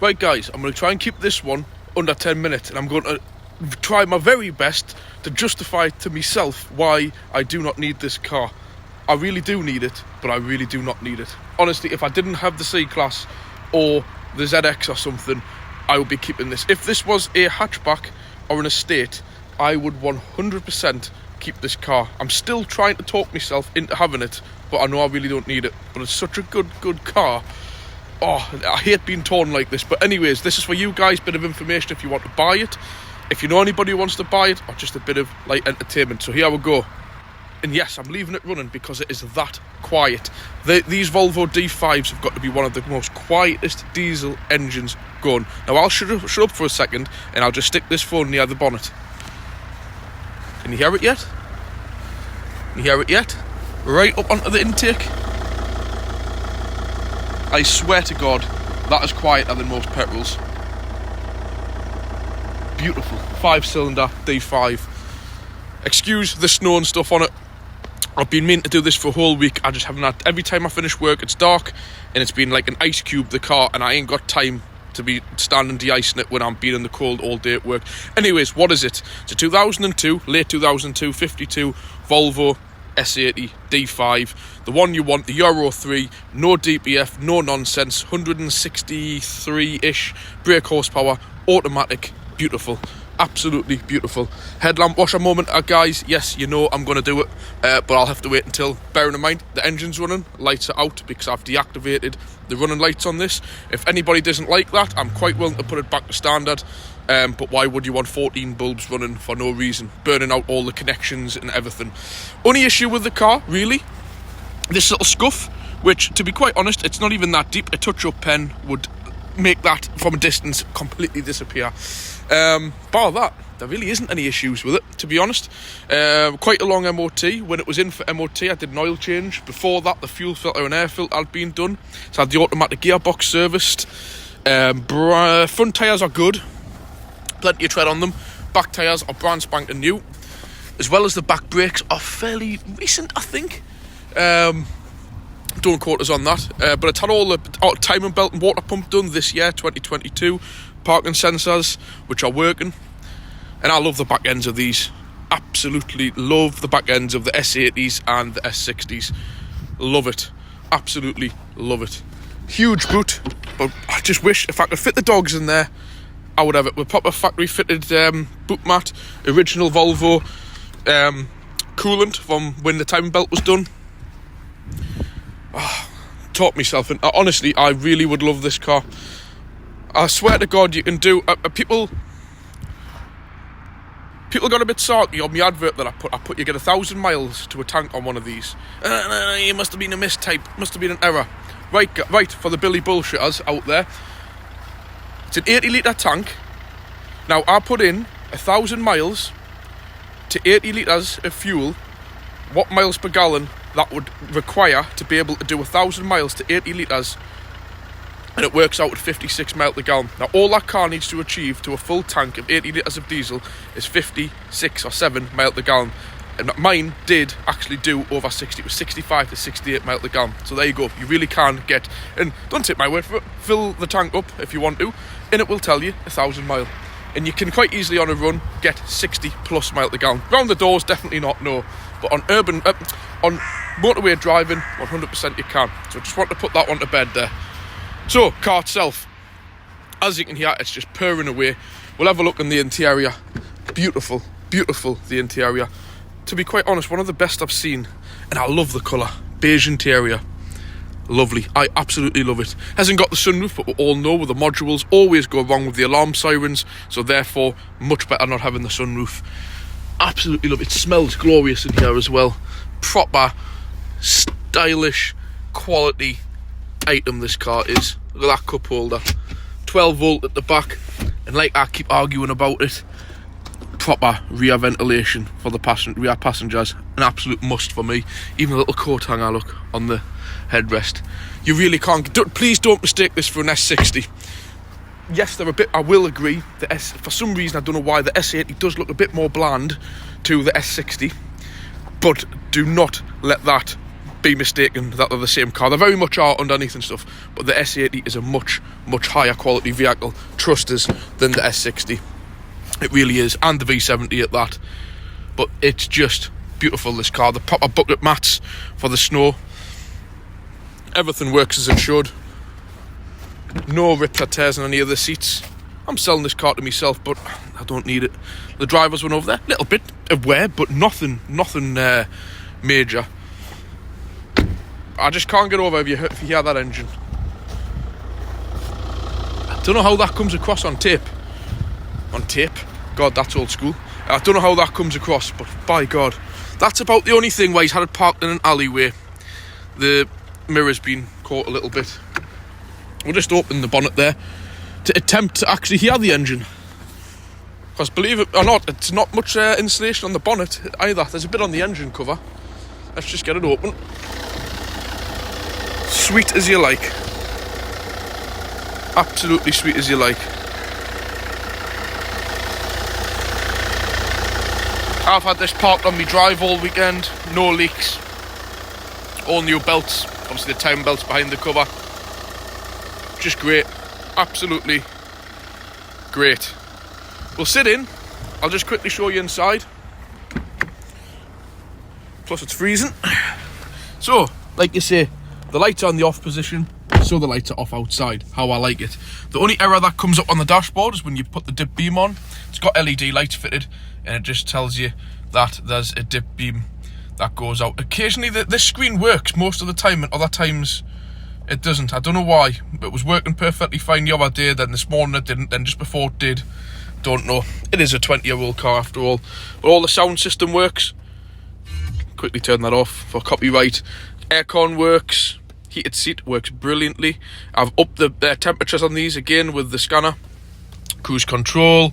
Right guys, I'm going to try and keep this one under 10 minutes, and I'm going to try my very best to justify to myself why I do not need this car. I really do need it, but I really do not need it. Honestly, if I didn't have the C-Class or the ZX or something, I would be keeping this. If this was a hatchback or an estate, I would 100% keep this car. I'm still trying to talk myself into having it, but I know I really don't need it. But it's such a good car. Oh, I hate being torn like this. But anyways, this is for you guys, bit of information if you want to buy it, if you know anybody who wants to buy it, or just a bit of light entertainment. So here we go. And yes, I'm leaving it running because it is that quiet. These Volvo D5s have got to be one of the most quietest diesel engines going. Now I'll shut up for a second and I'll just stick this phone near the bonnet. Can you hear it yet? Can you hear it yet? Right up onto the intake. I swear to God, that is quieter than most petrols. Beautiful 5-cylinder D5. Excuse the snow and stuff on it. I've been meaning to do this for a whole week. I just haven't had. Every time I finish work, it's dark and it's been like an ice cube, the car, and I ain't got time to be standing de-icing it when I'm being in the cold all day at work. Anyways, what is it? It's a 2002, late 2002, 52 Volvo S80 D5. The one you want, the Euro 3, no DPF, no nonsense, 163-ish brake horsepower, automatic, beautiful. Absolutely beautiful. Headlamp washer moment, guys. Yes, you know I'm going to do it, but I'll have to wait until, bearing in mind, the engine's running, lights are out, because I've deactivated the running lights on this. If anybody doesn't like that, I'm quite willing to put it back to standard, but why would you want 14 bulbs running for no reason, burning out all the connections and everything? Only issue with the car, really, this little scuff, which, to be quite honest, it's not even that deep. A touch-up pen would make that, from a distance, completely disappear. Bar that, there really isn't any issues with it, to be honest. Quite a long MOT. When it was in for MOT, I did an oil change. Before that, the fuel filter and air filter had been done. So I had the automatic gearbox serviced. Front tyres are good, plenty of tread on them. Back tyres are brand spanking new, as well as the back brakes are fairly recent, I think. Don't quote us on that, but it's had all the timing belt and water pump done this year, 2022. Parking sensors, which are working, and I love the back ends of these. Absolutely love the back ends of the S80s and the S60s. Love it, absolutely love it. Huge boot, but I just wish if I could fit the dogs in there, I would have it with proper factory fitted boot mat, original Volvo coolant from when the timing belt was done. Talk myself, and honestly, I really would love this car. I swear to God, you can do. People got a bit salty on my advert that I put. You get 1,000 miles to a tank on one of these. It must have been a mistype. Must have been an error. Right. For the Billy bullshitters out there, it's an 80-litre tank. Now I put in 1,000 miles to 80 litres of fuel. What miles per gallon that would require to be able to do 1,000 miles to 80 litres? And it works out at 56 miles per gallon. Now all that car needs to achieve to a full tank of 80 litres of diesel is 56 or 7 miles per gallon. And mine did actually do over 60. It was 65 to 68 miles per gallon. So there you go. You really can get, and don't take my word for it, fill the tank up if you want to, and it will tell you 1,000 miles. And you can quite easily on a run get 60 plus miles per gallon. Round the doors, definitely not, no. But on on motorway driving, 100% you can. So I just want to put that one to bed there. So, car itself, as you can hear, it's just purring away. We'll have a look in the interior. Beautiful, beautiful, the interior. To be quite honest, one of the best I've seen. And I love the colour. Beige interior. Lovely. I absolutely love it. Hasn't got the sunroof, but we all know with the modules always go wrong with the alarm sirens. So therefore, much better not having the sunroof. Absolutely love it. It smells glorious in here as well. Proper, stylish, quality item this car is. Look at that cup holder, 12 volt at the back, and like I keep arguing about it, proper rear ventilation for the rear passengers, an absolute must for me. Even a little coat hanger, look, on the headrest. You really can't, please don't mistake this for an S60. Yes, they're a bit, I will agree, for some reason, I don't know why, the S80 does look a bit more bland to the S60, but do not let that be mistaken that they're the same car. They very much are underneath and stuff, but the S80 is a much higher quality vehicle, trust us, than the S60. It really is, and the V70 at that. But it's just beautiful, this car. The proper bucket mats for the snow. Everything works as it should. No rips or tears on any of the seats. I'm selling this car to myself, but I don't need it. The drivers went over there, a little bit of wear, but nothing major. I just can't get over if you hear that engine. I don't know how that comes across on tape. On tape? God, that's old school. I don't know how that comes across, but by God, that's about the only thing where he's had it parked in an alleyway. The mirror's been caught a little bit. We'll just open the bonnet there to attempt to actually hear the engine. Because believe it or not, it's not much insulation on the bonnet either. There's a bit on the engine cover. Let's just get it open. Sweet as you like. Absolutely sweet as you like. I've had this parked on my drive all weekend. No leaks. All new belts. Obviously the time belts behind the cover. Just great. Absolutely great. We'll sit in. I'll just quickly show you inside. Plus it's freezing. So, like you say, the lights are in the off position, so the lights are off outside, how I like it. The only error that comes up on the dashboard is when you put the dip beam on. It's got LED lights fitted, and it just tells you that there's a dip beam that goes out. Occasionally this screen works most of the time, and other times it doesn't. I don't know why. It was working perfectly fine the other day, then this morning it didn't, then just before it did. Don't know. It is a 20-year-old car after all. But all the sound system works. Quickly turn that off for copyright. Aircon works. Heated seat works brilliantly. I've upped the temperatures on these again with the scanner. Cruise control.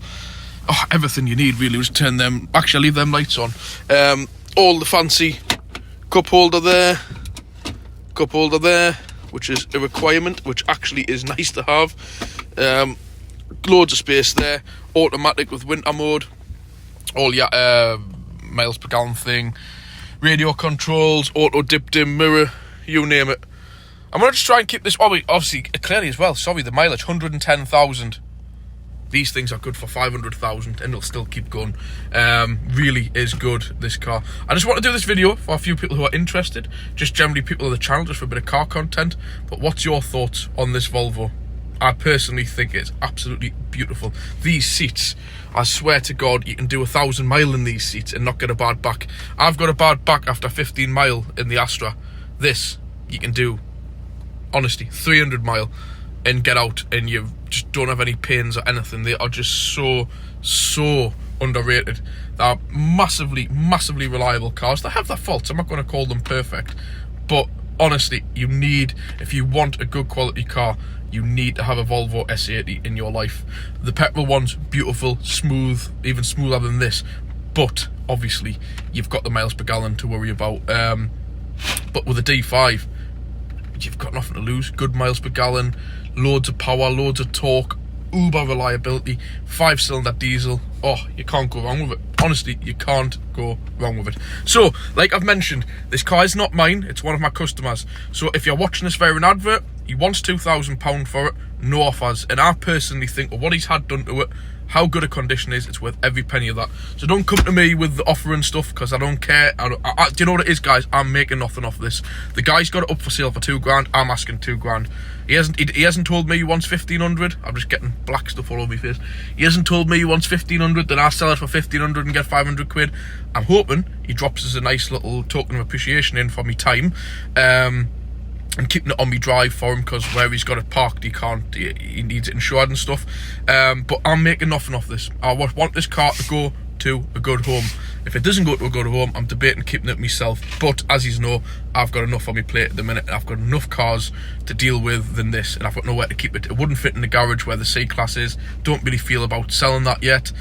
Oh, everything you need really. Just turn them. Actually, leave them lights on. All the fancy cup holder there, which is a requirement, which actually is nice to have. Loads of space there. Automatic with winter mode. All your miles per gallon thing. Radio controls, auto dip dim mirror, you name it. I'm going to just try and keep this, obviously, clearly as well, sorry, the mileage, 110,000. These things are good for 500,000 and it'll still keep going. Really is good, this car. I just want to do this video for a few people who are interested, just generally people on the channel, just for a bit of car content. But what's your thoughts on this Volvo? I personally think it's absolutely beautiful. These seats, I swear to God, you can do 1,000 mile in these seats and not get a bad back. I've got a bad back after 15 mile in the Astra. This, you can do, honestly, 300 mile and get out and you just don't have any pains or anything. They are just so underrated. They're massively reliable cars. They have their faults. I'm not going to call them perfect. But honestly, you need, if you want a good quality car, you need to have a Volvo S80 in your life. The petrol one's beautiful, smooth, even smoother than this. But obviously, you've got the miles per gallon to worry about. But with a D5, you've got nothing to lose. Good miles per gallon, loads of power, loads of torque, uber reliability, 5-cylinder diesel. Oh, you can't go wrong with it. Honestly, you can't go wrong with it. So, like I've mentioned, this car is not mine, it's one of my customers. So if you're watching this via an advert, he wants £2,000 for it, no offers. And I personally think, well, what he's had done to it, how good a condition is, it's worth every penny of that. So don't come to me with the offer and stuff, because I don't care. Do you know what it is, guys? I'm making nothing off this. The guy's got it up for sale for £2,000. I'm asking £2,000. He hasn't told me he wants 1,500. I'm just getting black stuff all over my face. He hasn't told me he wants 1,500. Then I sell it for 1,500 and get 500 quid. I'm hoping he drops us a nice little token of appreciation in for me time. And keeping it on me drive for him, because where he's got it parked, he needs it insured and stuff. But I'm making nothing off this. I want this car to go to a good home. If it doesn't go to a good home, I'm debating keeping it myself. But as you know, I've got enough on my plate at the minute, and I've got enough cars to deal with than this, and I've got nowhere to keep it. It wouldn't fit in the garage where the C-Class is. Don't really feel about selling that yet.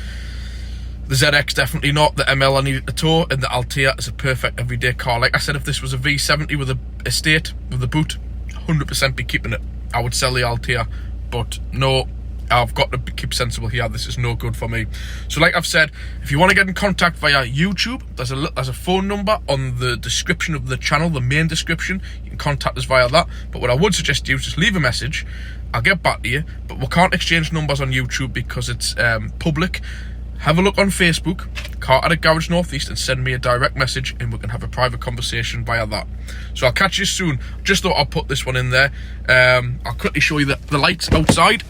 The ZX definitely not. The ML I needed to tow, and the Altea is a perfect everyday car. Like I said, if this was a V70 with a estate, with a boot, 100% be keeping it. I would sell the Altea, but no, I've got to keep sensible here. This is no good for me. So like I've said, if you want to get in contact via YouTube, there's a phone number on the description of the channel, the main description. You can contact us via that. But what I would suggest you is just leave a message. I'll get back to you. But we can't exchange numbers on YouTube because it's public. Have a look on Facebook, Car Addict Garage Northeast, and send me a direct message and we can have a private conversation via that. So I'll catch you soon. Just thought I'll put this one in there. I'll quickly show you the lights outside.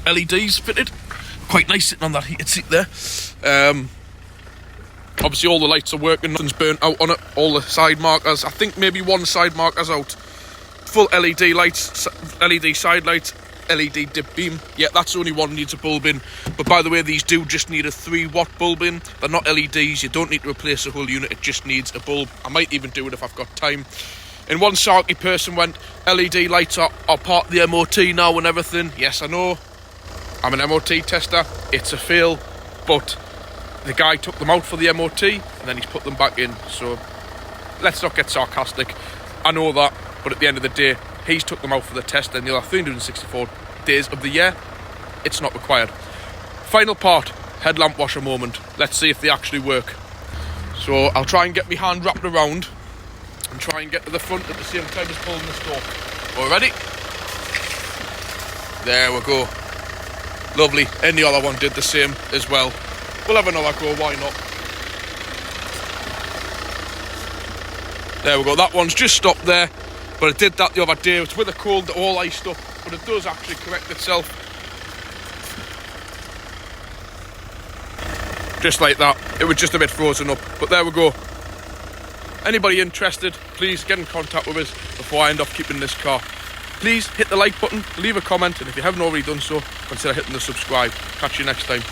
LEDs fitted. Quite nice sitting on that heated seat there. Obviously all the lights are working, nothing's burnt out on it. All the side markers, I think maybe one side marker's out. Full LED lights, LED side lights, LED dip beam. Yeah, that's the only one needs a bulb in. But by the way, these do just need a 3-watt bulb in. They're not LEDs. You don't need to replace the whole unit. It just needs a bulb. I might even do it if I've got time. And one sarky person went, LED lights are part of the MOT now and everything. Yes, I know. I'm an MOT tester. It's a fail. But the guy took them out for the MOT and then he's put them back in. So let's not get sarcastic. I know that. But at the end of the day, he's took them out for the test and you'll have 364 days of the year. It's not required. Final part, headlamp washer moment. Let's see if they actually work. So I'll try and get my hand wrapped around and try and get to the front at the same time as pulling the stalk. All ready? There we go. Lovely. And the other one did the same as well. We'll have another go, why not? There we go. That one's just stopped there. But it did that the other day. It's with a cold, all iced up, but it does actually correct itself. Just like that. It was just a bit frozen up, but there we go. Anybody interested, please get in contact with us before I end up keeping this car. Please hit the like button, leave a comment, and if you haven't already done so, consider hitting the subscribe. Catch you next time.